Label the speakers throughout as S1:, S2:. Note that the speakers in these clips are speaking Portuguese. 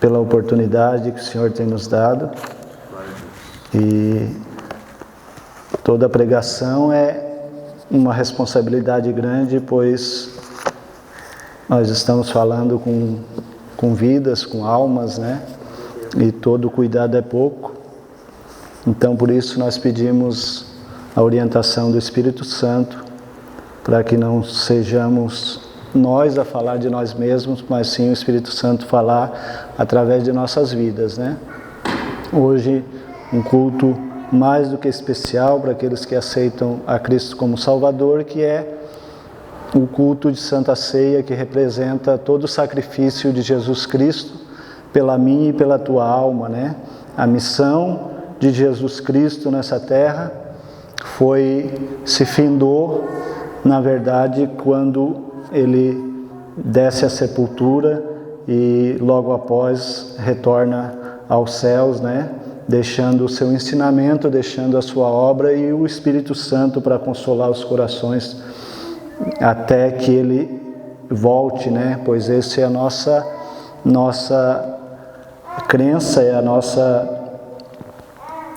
S1: pela oportunidade que o Senhor tem nos dado. E toda pregação é uma responsabilidade grande, pois nós estamos falando com vidas, com almas, né? E todo cuidado é pouco. Então, por isso, nós pedimos a orientação do Espírito Santo, para que não sejamos nós a falar de nós mesmos, mas sim o Espírito Santo falar através de nossas vidas, né? Hoje, um culto mais do que especial para aqueles que aceitam a Cristo como Salvador, que é o culto de Santa Ceia, que representa todo o sacrifício de Jesus Cristo pela minha e pela tua alma, né? A missão de Jesus Cristo nessa terra se findou, na verdade, quando Ele desce à sepultura e logo após retorna aos céus, né? Deixando o seu ensinamento, deixando a sua obra e o Espírito Santo para consolar os corações até que Ele volte, né? Pois essa é a nossa crença, é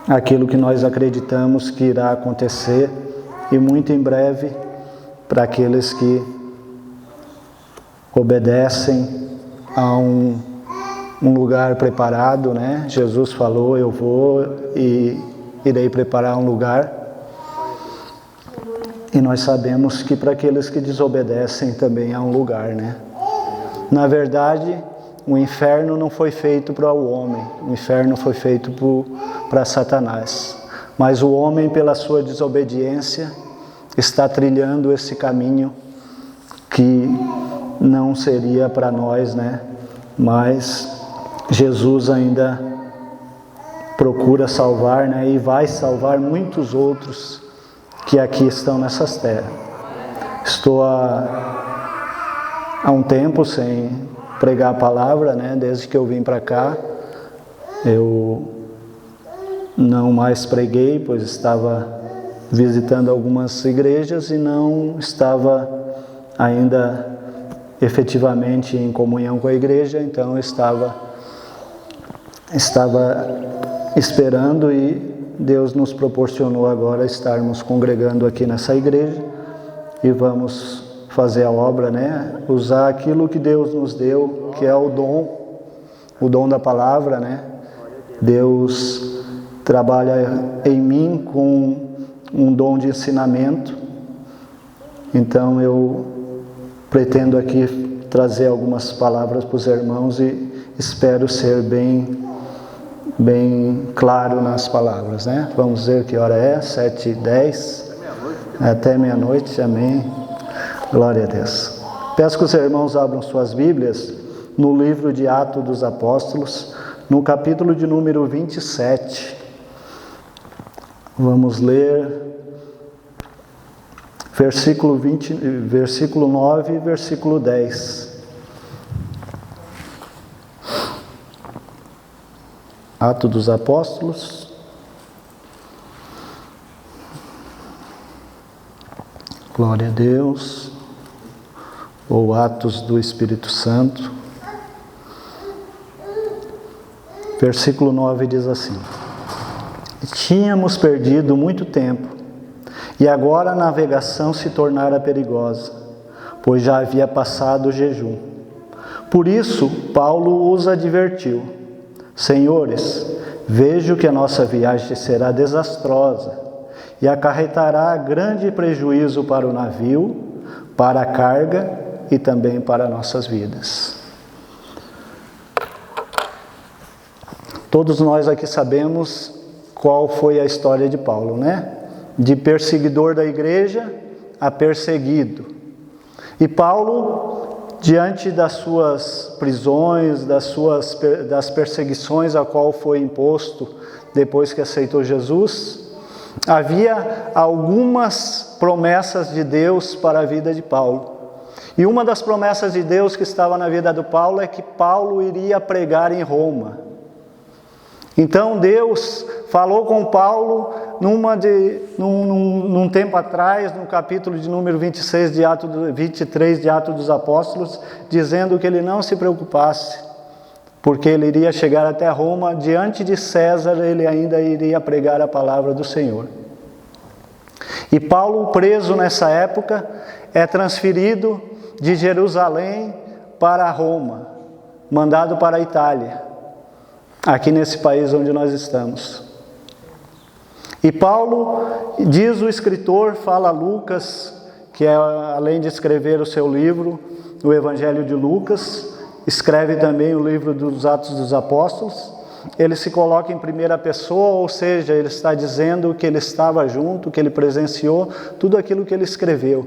S1: aquilo que nós acreditamos que irá acontecer, e muito em breve, para aqueles que obedecem a um lugar preparado, né? Jesus falou: eu vou e irei preparar um lugar. E nós sabemos que para aqueles que desobedecem também há um lugar, né? Na verdade, o inferno não foi feito para o homem, o inferno foi feito para Satanás. Mas o homem, pela sua desobediência, está trilhando esse caminho que não seria para nós, né? Mas Jesus ainda procura salvar, né? E vai salvar muitos outros que aqui estão nessas terras. Estou há um tempo sem pregar a palavra, né? Desde que eu vim para cá, eu não mais preguei, pois estava visitando algumas igrejas e não estava ainda efetivamente em comunhão com a igreja. Então eu estava esperando, e Deus nos proporcionou agora estarmos congregando aqui nessa igreja e vamos fazer a obra, né? Usar aquilo que Deus nos deu, que é o dom da palavra, né? Deus trabalha em mim com um dom de ensinamento. Então eu pretendo aqui trazer algumas palavras para os irmãos e espero ser bem claro nas palavras, né? Vamos ver que hora é, 7h10, até meia-noite, amém. Glória a Deus. Peço que os irmãos abram suas Bíblias no livro de Atos dos Apóstolos, no capítulo de número 27. Vamos ler versículo 9 e versículo 10. Atos dos Apóstolos, glória a Deus, ou Atos do Espírito Santo. Versículo 9 diz assim: tínhamos perdido muito tempo, e agora a navegação se tornara perigosa, pois já havia passado o jejum. Por isso, Paulo os advertiu: Senhores, vejo que a nossa viagem será desastrosa e acarretará grande prejuízo para o navio, para a carga e também para nossas vidas. Todos nós aqui sabemos qual foi a história de Paulo, né? De perseguidor da igreja a perseguido. E Paulo, diante das suas prisões, das perseguições a qual foi imposto depois que aceitou Jesus, havia algumas promessas de Deus para a vida de Paulo. E uma das promessas de Deus que estava na vida do Paulo é que Paulo iria pregar em Roma. Então Deus falou com Paulo num tempo atrás, no capítulo de número 23 de Atos dos Apóstolos, dizendo que ele não se preocupasse, porque ele iria chegar até Roma, diante de César ele ainda iria pregar a palavra do Senhor. E Paulo, preso nessa época, é transferido de Jerusalém para Roma, mandado para a Itália, aqui nesse país onde nós estamos. E Paulo, diz o escritor, fala Lucas, que além de escrever o seu livro, o Evangelho de Lucas, escreve também o livro dos Atos dos Apóstolos. Ele se coloca em primeira pessoa, ou seja, ele está dizendo que ele estava junto, que ele presenciou tudo aquilo que ele escreveu.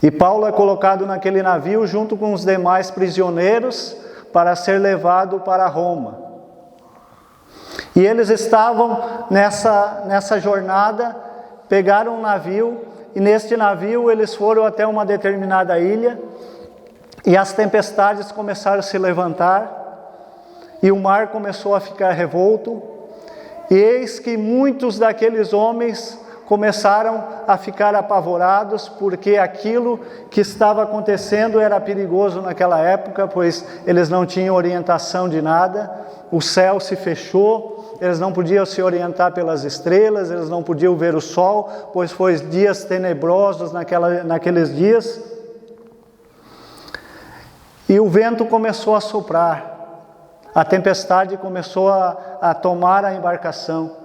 S1: E Paulo é colocado naquele navio junto com os demais prisioneiros para ser levado para Roma. E eles estavam nessa jornada, pegaram um navio, e neste navio eles foram até uma determinada ilha, e as tempestades começaram a se levantar, e o mar começou a ficar revolto, e eis que muitos daqueles homens começaram a ficar apavorados, porque aquilo que estava acontecendo era perigoso naquela época, pois eles não tinham orientação de nada, o céu se fechou, eles não podiam se orientar pelas estrelas, eles não podiam ver o sol, pois foi dias tenebrosos naqueles dias. E o vento começou a soprar, a tempestade começou a tomar a embarcação.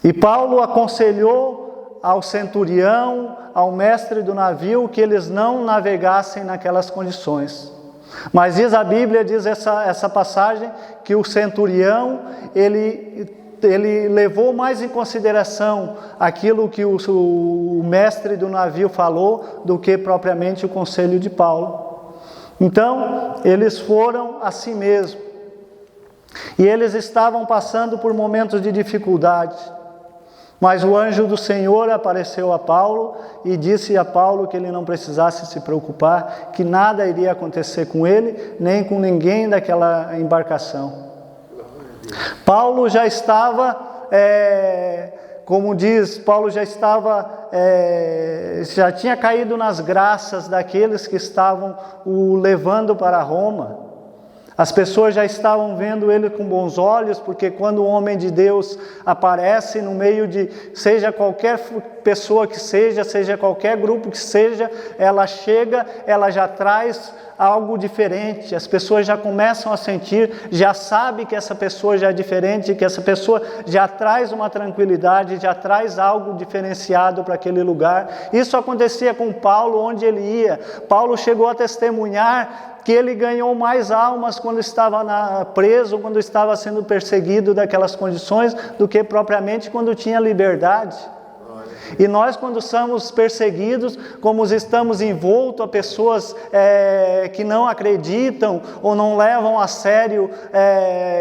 S1: E Paulo aconselhou ao centurião, ao mestre do navio, que eles não navegassem naquelas condições. Mas diz a Bíblia, diz essa passagem, que o centurião, ele levou mais em consideração aquilo que o mestre do navio falou, do que propriamente o conselho de Paulo. Então, eles foram a si mesmo. E eles estavam passando por momentos de dificuldade. Mas o anjo do Senhor apareceu a Paulo e disse a Paulo que ele não precisasse se preocupar, que nada iria acontecer com ele, nem com ninguém daquela embarcação. Paulo já estava, como diz, Paulo já tinha caído nas graças daqueles que estavam o levando para Roma. As pessoas já estavam vendo ele com bons olhos, porque quando o homem de Deus aparece no meio de, seja qualquer pessoa que seja qualquer grupo que seja, ela chega, ela já traz algo diferente. As pessoas já começam a sentir, já sabem que essa pessoa já é diferente, que essa pessoa já traz uma tranquilidade, já traz algo diferenciado para aquele lugar. Isso acontecia com Paulo onde ele ia. Paulo chegou a testemunhar que ele ganhou mais almas quando estava preso, quando estava sendo perseguido daquelas condições, do que propriamente quando tinha liberdade. E nós, quando somos perseguidos, como estamos envoltos a pessoas que não acreditam ou não levam a sério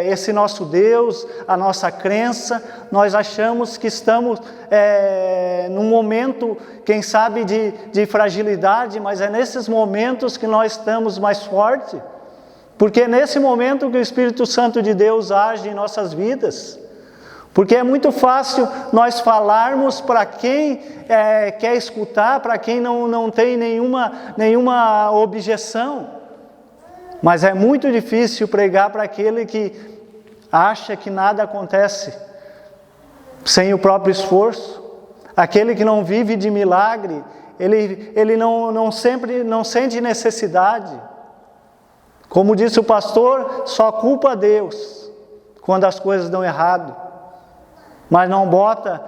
S1: esse nosso Deus, a nossa crença, nós achamos que estamos num momento, quem sabe, de fragilidade, mas é nesses momentos que nós estamos mais fortes, porque é nesse momento que o Espírito Santo de Deus age em nossas vidas. Porque é muito fácil nós falarmos para quem quer escutar, para quem não tem nenhuma objeção. Mas é muito difícil pregar para aquele que acha que nada acontece sem o próprio esforço. Aquele que não vive de milagre, ele não sente necessidade. Como disse o pastor, só culpa a Deus quando as coisas dão errado. Mas não bota,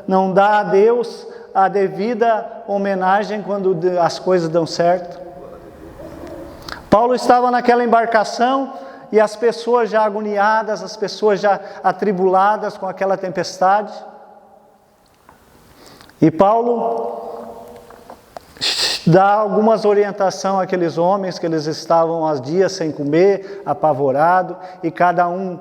S1: não dá a Deus a devida homenagem quando as coisas dão certo. Paulo estava naquela embarcação e as pessoas já agoniadas, as pessoas já atribuladas com aquela tempestade. E Paulo dá algumas orientações àqueles homens que eles estavam há dias sem comer, apavorado, e cada um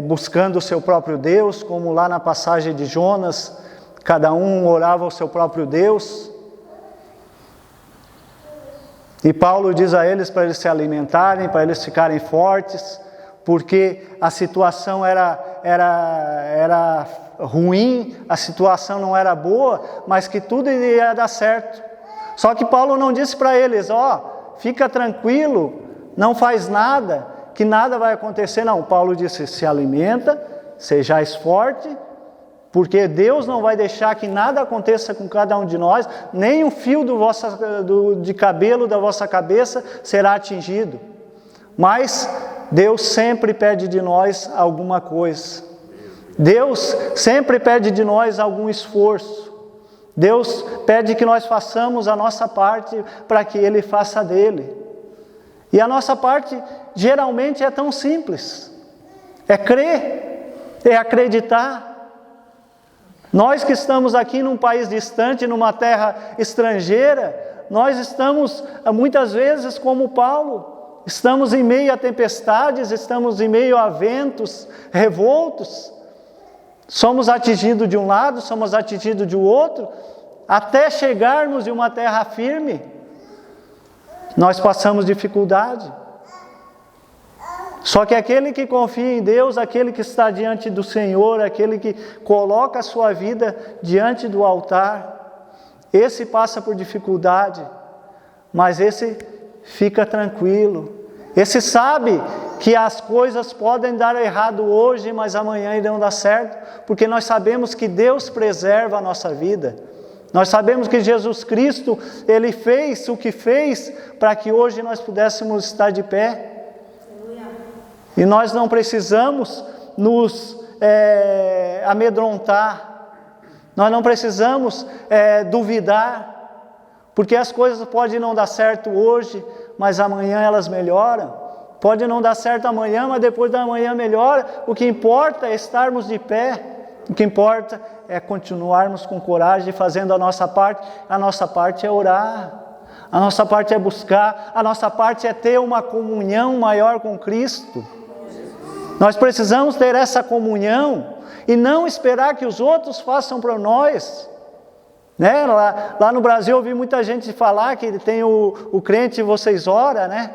S1: buscando o seu próprio Deus, como lá na passagem de Jonas, cada um orava ao seu próprio Deus. E Paulo diz a eles para eles se alimentarem, para eles ficarem fortes, porque a situação era ruim, a situação não era boa, mas que tudo iria dar certo. Só que Paulo não disse para eles, fica tranquilo, não faz nada, que nada vai acontecer. Não, Paulo disse, se alimenta, sejais forte, porque Deus não vai deixar que nada aconteça com cada um de nós, nem um fio de cabelo da vossa cabeça será atingido. Mas Deus sempre pede de nós alguma coisa. Deus sempre pede de nós algum esforço. Deus pede que nós façamos a nossa parte para que Ele faça a dele. E a nossa parte geralmente é tão simples. É crer, é acreditar. Nós que estamos aqui num país distante, numa terra estrangeira, nós estamos muitas vezes como Paulo, estamos em meio a tempestades, estamos em meio a ventos revoltos, somos atingidos de um lado, somos atingidos de outro, até chegarmos em uma terra firme, nós passamos dificuldade. Só que aquele que confia em Deus, aquele que está diante do Senhor, aquele que coloca a sua vida diante do altar, esse passa por dificuldade, mas esse fica tranquilo. Esse sabe que as coisas podem dar errado hoje, mas amanhã irão dar certo, porque nós sabemos que Deus preserva a nossa vida. Nós sabemos que Jesus Cristo, Ele fez o que fez para que hoje nós pudéssemos estar de pé. E nós não precisamos nos amedrontar, nós não precisamos duvidar, porque as coisas podem não dar certo hoje, mas amanhã elas melhoram. Pode não dar certo amanhã, mas depois da manhã melhora. O que importa é estarmos de pé, o que importa é continuarmos com coragem, fazendo a nossa parte. A nossa parte é orar, a nossa parte é buscar, a nossa parte é ter uma comunhão maior com Cristo. Nós precisamos ter essa comunhão e não esperar que os outros façam para nós. Né? Lá no Brasil eu ouvi muita gente falar que tem o crente vocês oram, né?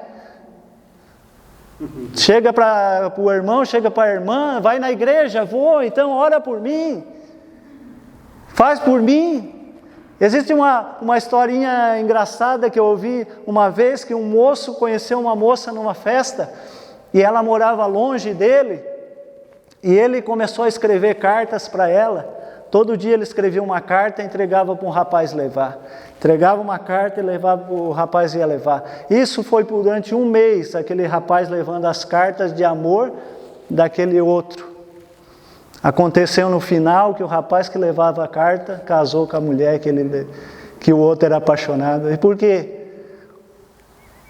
S1: Chega para o irmão, chega para a irmã, vai na igreja, vou, então ora por mim, faz por mim. Existe uma historinha engraçada que eu ouvi uma vez, que um moço conheceu uma moça numa festa, e ela morava longe dele, e ele começou a escrever cartas para ela. Todo dia ele escrevia uma carta e entregava para um rapaz levar. Entregava uma carta e levava para o rapaz ia levar. Isso foi durante um mês, aquele rapaz levando as cartas de amor daquele outro. Aconteceu no final que o rapaz que levava a carta casou com a mulher que o outro era apaixonado. E por quê?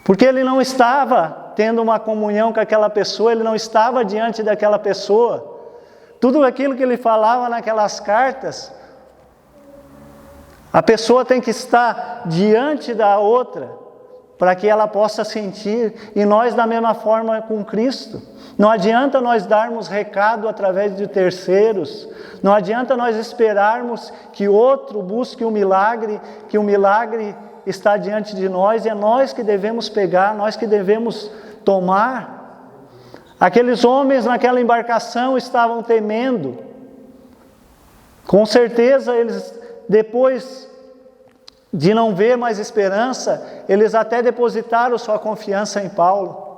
S1: Porque ele não estava tendo uma comunhão com aquela pessoa, ele não estava diante daquela pessoa. Tudo aquilo que ele falava naquelas cartas, a pessoa tem que estar diante da outra, para que ela possa sentir, e nós da mesma forma com Cristo. Não adianta nós darmos recado através de terceiros, não adianta nós esperarmos que outro busque um milagre, que o milagre está diante de nós, e é nós que devemos pegar, nós que devemos tomar. Aqueles homens naquela embarcação estavam temendo. Com certeza eles, depois de não ver mais esperança, eles até depositaram sua confiança em Paulo.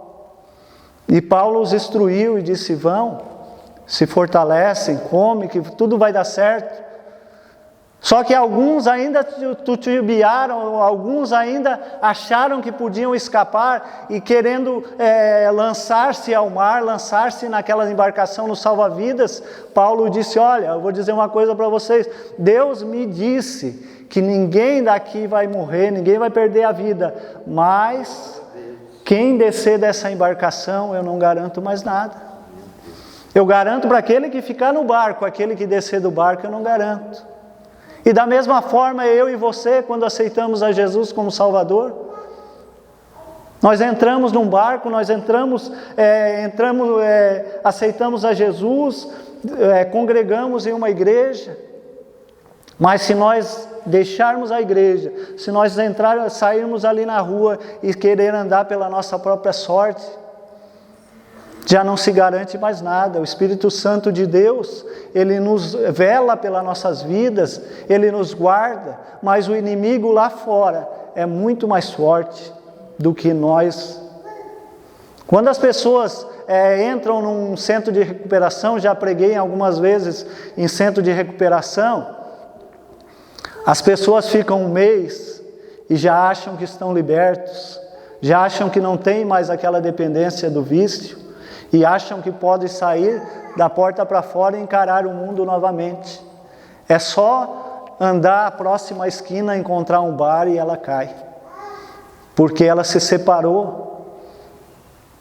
S1: E Paulo os instruiu e disse: vão, se fortalecem, comem, que tudo vai dar certo. Só que alguns ainda titubearam, alguns ainda acharam que podiam escapar e querendo lançar-se ao mar, lançar-se naquela embarcação no salva-vidas. Paulo disse: olha, eu vou dizer uma coisa para vocês, Deus me disse que ninguém daqui vai morrer, ninguém vai perder a vida, mas quem descer dessa embarcação eu não garanto mais nada. Eu garanto para aquele que ficar no barco, aquele que descer do barco eu não garanto. E da mesma forma eu e você, quando aceitamos a Jesus como Salvador, nós entramos num barco, nós aceitamos a Jesus, congregamos em uma igreja, mas se nós deixarmos a igreja, se nós sairmos ali na rua e querer andar pela nossa própria sorte, já não se garante mais nada. O Espírito Santo de Deus, Ele nos vela pelas nossas vidas, Ele nos guarda, mas o inimigo lá fora é muito mais forte. do que nós. Quando as pessoas entram num centro de recuperação, já preguei algumas vezes em centro de recuperação, as pessoas ficam um mês e já acham que estão libertos, já acham que não tem mais aquela dependência do vício e acham que podem sair da porta para fora e encarar o mundo novamente. É só andar a próxima esquina, encontrar um bar e ela cai, porque ela se separou.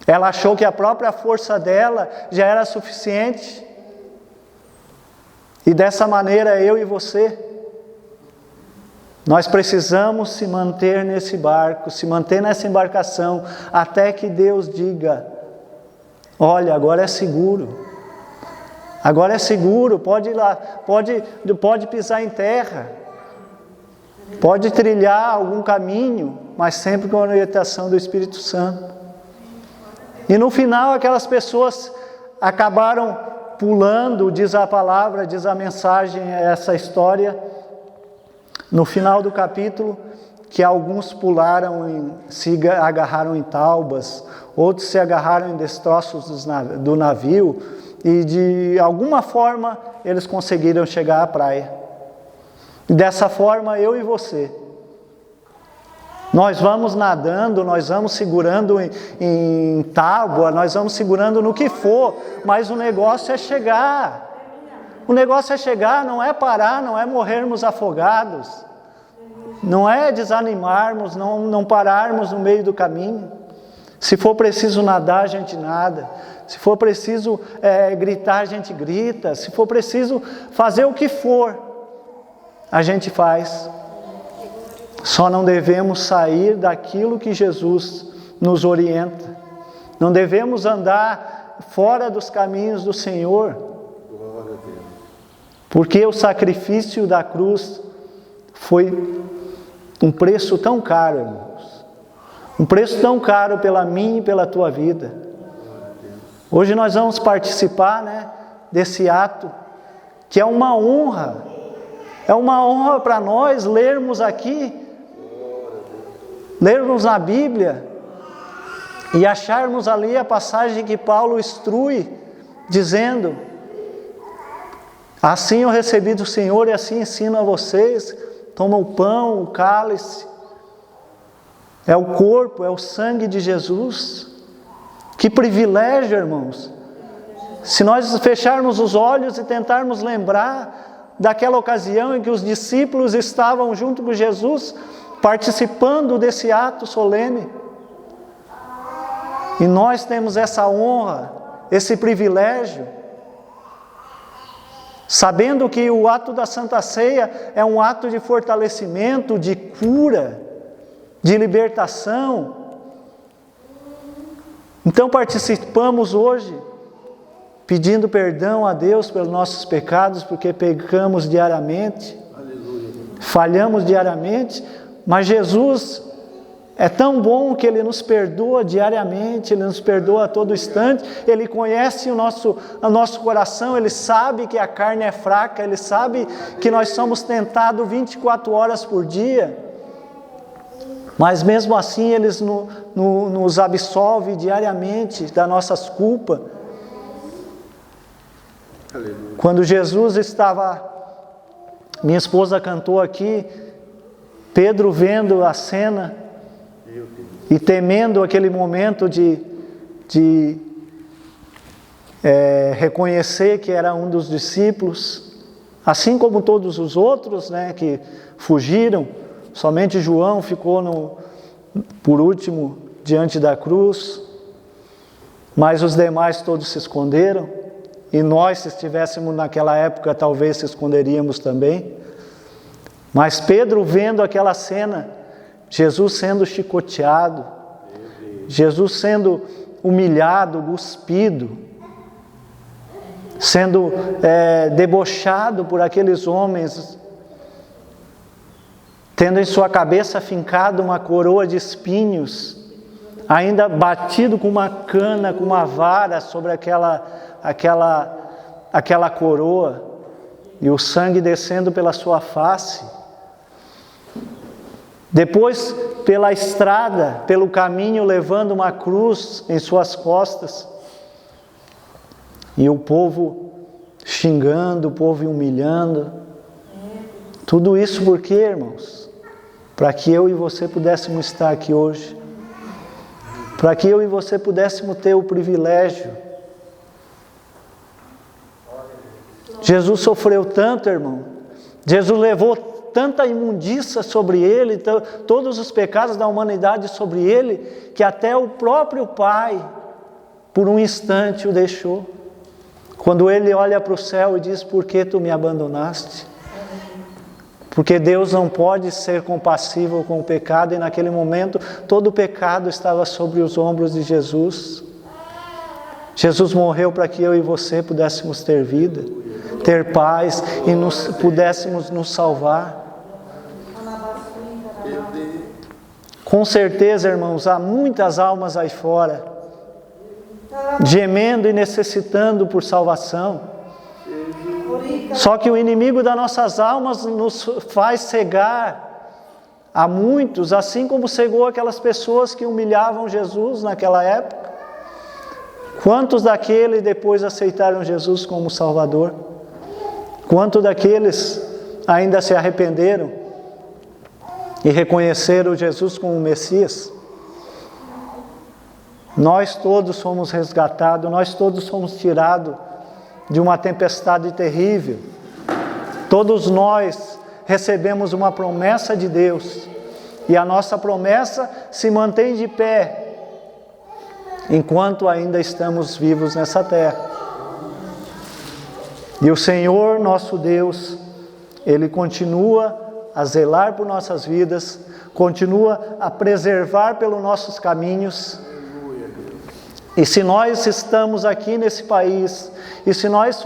S1: Ela achou que a própria força dela já era suficiente. E dessa maneira eu e você, nós precisamos se manter nesse barco, se manter nessa embarcação, até que Deus diga: olha, agora é seguro. Agora é seguro, pode ir lá, pode pisar em terra, pode trilhar algum caminho, mas sempre com a orientação do Espírito Santo. E no final aquelas pessoas acabaram pulando, diz a palavra, diz a mensagem, essa história, no final do capítulo, que alguns pularam, se agarraram em taubas, outros se agarraram em destroços do navio, e de alguma forma eles conseguiram chegar à praia. E dessa forma eu e você, nós vamos nadando, nós vamos segurando em tábua, nós vamos segurando no que for, mas o negócio é chegar. O negócio é chegar, não é parar, não é morrermos afogados, não é desanimarmos, não pararmos no meio do caminho. Se for preciso nadar, a gente nada. Se for preciso gritar, a gente grita. Se for preciso fazer o que for, a gente faz. Só não devemos sair daquilo que Jesus nos orienta. Não devemos andar fora dos caminhos do Senhor. Porque o sacrifício da cruz foi um preço tão caro, irmãos. Um preço tão caro pela minha e pela tua vida. Hoje nós vamos participar, desse ato, que é uma honra. É uma honra para nós lermos aqui, lermos na Bíblia e acharmos ali a passagem que Paulo instrui, dizendo: assim eu recebi do Senhor e assim ensino a vocês. Toma o pão, o cálice, é o corpo, é o sangue de Jesus. Que privilégio, irmãos! Se nós fecharmos os olhos e tentarmos lembrar daquela ocasião em que os discípulos estavam junto com Jesus, participando desse ato solene. E nós temos essa honra, esse privilégio, sabendo que o ato da Santa Ceia é um ato de fortalecimento, de cura, de libertação. Então participamos hoje, pedindo perdão a Deus pelos nossos pecados, porque pecamos diariamente, falhamos diariamente, mas Jesus é tão bom que Ele nos perdoa diariamente, Ele nos perdoa a todo instante, Ele conhece o nosso coração, Ele sabe que a carne é fraca, Ele sabe que nós somos tentados 24 horas por dia, mas mesmo assim Ele nos absolve diariamente das nossas culpas. Aleluia. Quando Jesus estava, minha esposa cantou aqui, Pedro vendo a cena e temendo aquele momento de reconhecer que era um dos discípulos, assim como todos os outros, que fugiram, somente João ficou por último diante da cruz, mas os demais todos se esconderam, e nós, se estivéssemos naquela época, talvez se esconderíamos também. Mas Pedro vendo aquela cena, Jesus sendo chicoteado, Jesus sendo humilhado, cuspido, sendo debochado por aqueles homens, tendo em sua cabeça fincado uma coroa de espinhos, ainda batido com uma cana, com uma vara sobre aquela coroa, e o sangue descendo pela sua face. Depois, pela estrada, pelo caminho, levando uma cruz em suas costas. E o povo xingando, o povo humilhando. Tudo isso por quê, irmãos? Para que eu e você pudéssemos estar aqui hoje. Para que eu e você pudéssemos ter o privilégio. Jesus sofreu tanto, irmão. Jesus levou tanta imundícia sobre ele, todos os pecados da humanidade sobre ele, que até o próprio Pai, por um instante, o deixou. Quando ele olha para o céu e diz: por que tu me abandonaste? Porque Deus não pode ser compassivo com o pecado, e naquele momento todo o pecado estava sobre os ombros de Jesus. Jesus morreu para que eu e você pudéssemos ter vida, ter paz e pudéssemos nos salvar. Com certeza, irmãos, há muitas almas aí fora, gemendo e necessitando por salvação. Só que o inimigo das nossas almas nos faz cegar a muitos, assim como cegou aquelas pessoas que humilhavam Jesus naquela época. Quantos daqueles depois aceitaram Jesus como Salvador? Quantos daqueles ainda se arrependeram e reconheceram Jesus como Messias? Nós todos fomos resgatados, nós todos fomos tirados de uma tempestade terrível. Todos nós recebemos uma promessa de Deus, e a nossa promessa se mantém de pé enquanto ainda estamos vivos nessa terra. E o Senhor nosso Deus, Ele continua a zelar por nossas vidas, continua a preservar pelos nossos caminhos. E se nós estamos aqui nesse país, e se nós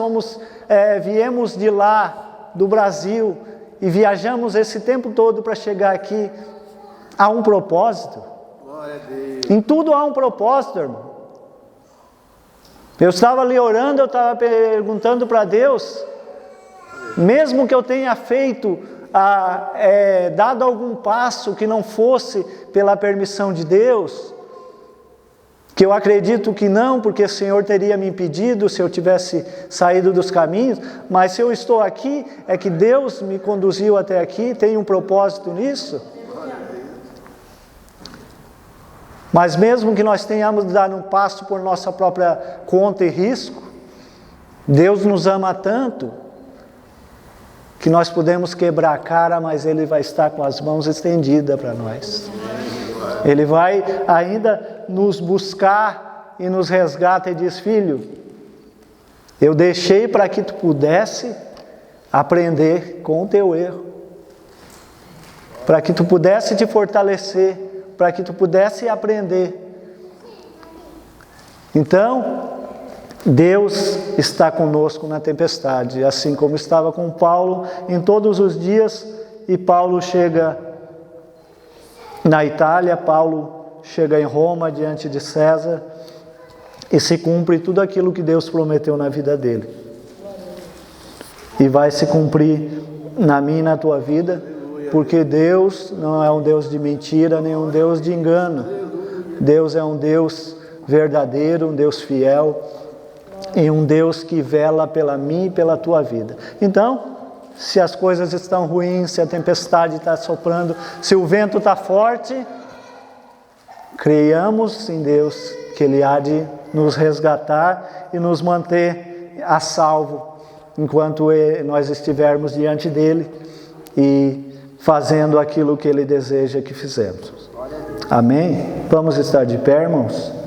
S1: viemos de lá, do Brasil, e viajamos esse tempo todo para chegar aqui, há um propósito. Em tudo há um propósito, irmão. Eu estava ali orando, eu estava perguntando para Deus, mesmo que eu tenha feito, dado algum passo que não fosse pela permissão de Deus, que eu acredito que não, porque o Senhor teria me impedido se eu tivesse saído dos caminhos, mas se eu estou aqui, é que Deus me conduziu até aqui, tem um propósito nisso. Mas mesmo que nós tenhamos de dar um passo por nossa própria conta e risco, Deus nos ama tanto, que nós podemos quebrar a cara, mas Ele vai estar com as mãos estendidas para nós. Ele vai ainda nos buscar e nos resgata e diz: filho, eu deixei para que tu pudesse aprender com o teu erro, para que tu pudesse te fortalecer, para que tu pudesse aprender. Então, Deus está conosco na tempestade, assim como estava com Paulo em todos os dias. E Paulo chega na Itália, Paulo chega em Roma diante de César, e se cumpre tudo aquilo que Deus prometeu na vida dele. E vai se cumprir na minha e na tua vida, porque Deus não é um Deus de mentira, nem um Deus de engano. Deus é um Deus verdadeiro, um Deus fiel, e um Deus que vela pela minha e pela tua vida. Então, se as coisas estão ruins, se a tempestade está soprando, se o vento está forte, creiamos em Deus que Ele há de nos resgatar e nos manter a salvo, enquanto nós estivermos diante dEle e fazendo aquilo que Ele deseja que fizemos. Amém? Vamos estar de pé, irmãos?